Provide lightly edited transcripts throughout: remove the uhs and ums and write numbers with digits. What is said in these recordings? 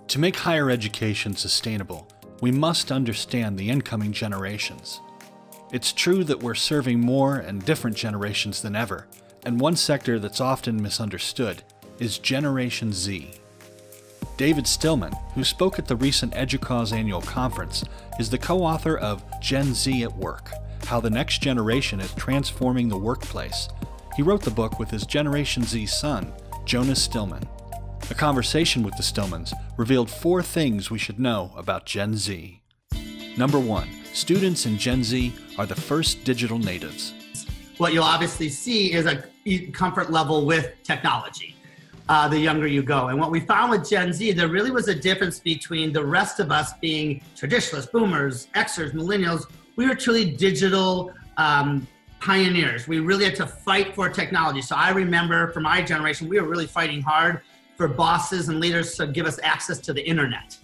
To make higher education sustainable, we must understand the incoming generations. It's true that we're serving more and different generations than ever, and one sector that's often misunderstood is Generation Z. David Stillman, who spoke at the recent EDUCAUSE annual conference, is the co-author of Gen Z at Work: How the Next Generation is Transforming the Workplace. He wrote the book with his Generation Z son, Jonas Stillman. A conversation with the Stillmans revealed 4 things we should know about Gen Z. Number 1, students in Gen Z are the first digital natives. What you'll obviously see is a comfort level with technology, the younger you go. And what we found with Gen Z, there really was a difference between the rest of us being traditionalists, boomers, Xers, millennials. We were truly digital pioneers. We really had to fight for technology. So I remember for my generation, we were really fighting hard for bosses and leaders to give us access to the internet.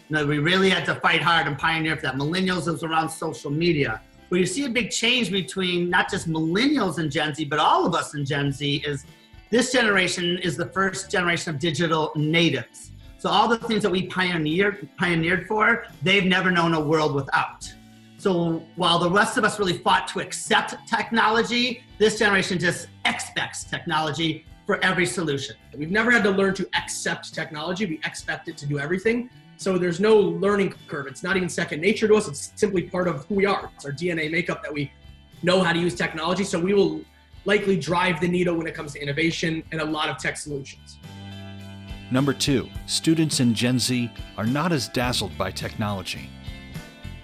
You know, we really had to fight hard and pioneer for that. Millennials, it was around social media. Where you see a big change between not just millennials and Gen Z, but all of us in Gen Z is this generation is the first generation of digital natives. So all the things that we pioneered for, they've never known a world without. So while the rest of us really fought to accept technology, this generation just expects technology for every solution. We've never had to learn to accept technology. We expect it to do everything. So there's no learning curve. It's not even second nature to us. It's simply part of who we are. It's our DNA makeup that we know how to use technology. So we will likely drive the needle when it comes to innovation and a lot of tech solutions. Number 2, students in Gen Z are not as dazzled by technology.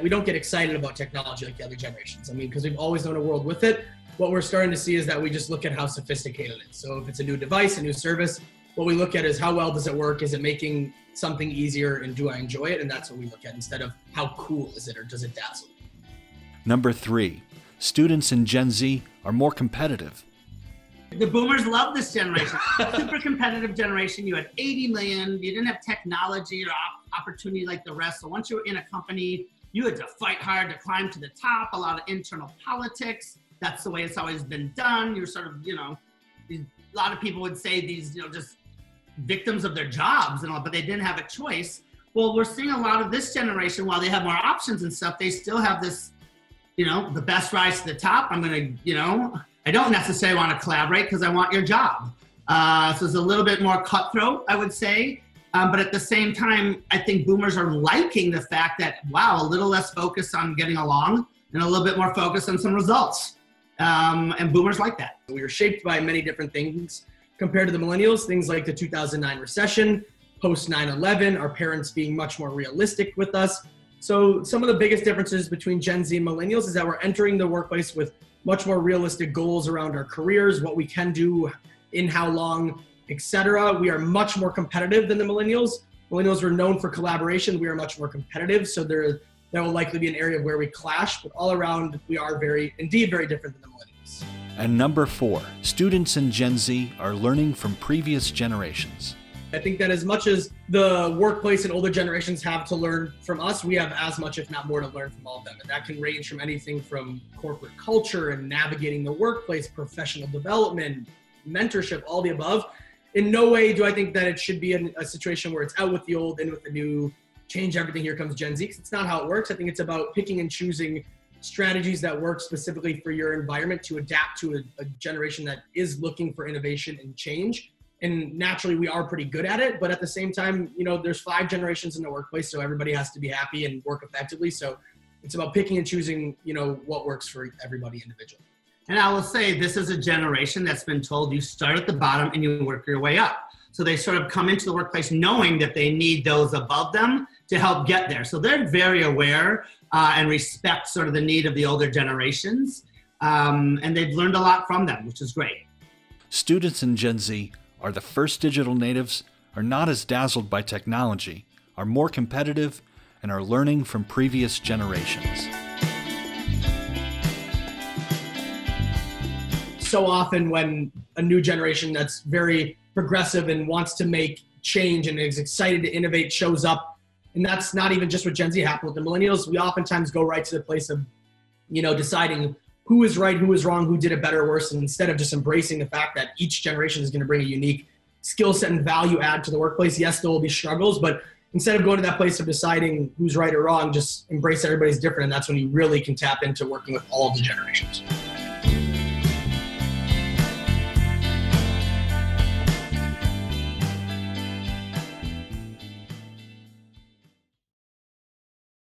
We don't get excited about technology like the other generations. I mean, because we've always known a world with it. What we're starting to see is that we just look at how sophisticated it is. So if it's a new device, a new service, what we look at is how well does it work? Is it making something easier, and do I enjoy it? And that's what we look at instead of how cool is it or does it dazzle. Number 3, students in Gen Z are more competitive. The boomers love this generation. Super competitive generation. You had 80 million. You didn't have technology or opportunity like the rest. So once you were in a company, you had to fight hard to climb to the top. A lot of internal politics. That's the way it's always been done. You're sort of, a lot of people would say these, just victims of their jobs and all, but they didn't have a choice. Well, we're seeing a lot of this generation, while they have more options and stuff, they still have this, the best rise to the top. I'm going to, I don't necessarily want to collaborate because I want your job. So it's a little bit more cutthroat, I would say. But at the same time, I think boomers are liking the fact that, wow, a little less focus on getting along and a little bit more focus on some results. And boomers like that. We were shaped by many different things compared to the millennials, things like the 2009 recession, post 9/11, our parents being much more realistic with us. So some of the biggest differences between Gen Z and millennials is that we're entering the workplace with much more realistic goals around our careers, what we can do in how long, etc. We are much more competitive than the millennials. Millennials were known for collaboration. We are much more competitive. So that will likely be an area where we clash, but all around we are indeed very different than the millennials. And number 4, students in Gen Z are learning from previous generations. I think that as much as the workplace and older generations have to learn from us, we have as much, if not more, to learn from all of them. And that can range from anything from corporate culture and navigating the workplace, professional development, mentorship, all the above. In no way do I think that it should be a situation where it's out with the old, in with the new, change everything, here comes Gen Z. It's not how it works. I think it's about picking and choosing strategies that work specifically for your environment to adapt to a generation that is looking for innovation and change. And naturally, we are pretty good at it. But at the same time, there's 5 generations in the workplace, so everybody has to be happy and work effectively. So it's about picking and choosing, what works for everybody individually. And I will say, this is a generation that's been told you start at the bottom and you work your way up. So they sort of come into the workplace knowing that they need those above them to help get there. So they're very aware and respect sort of the need of the older generations. And they've learned a lot from them, which is great. Students in Gen Z are the first digital natives, are not as dazzled by technology, are more competitive, and are learning from previous generations. So often when a new generation that's very progressive and wants to make change and is excited to innovate shows up, and that's not even just what Gen Z happened with the millennials, we oftentimes go right to the place of, deciding who is right, who is wrong, who did it better or worse, and instead of just embracing the fact that each generation is going to bring a unique skill set and value add to the workplace. Yes, there will be struggles, but instead of going to that place of deciding who's right or wrong, just embrace everybody's different. And that's when you really can tap into working with all of the generations.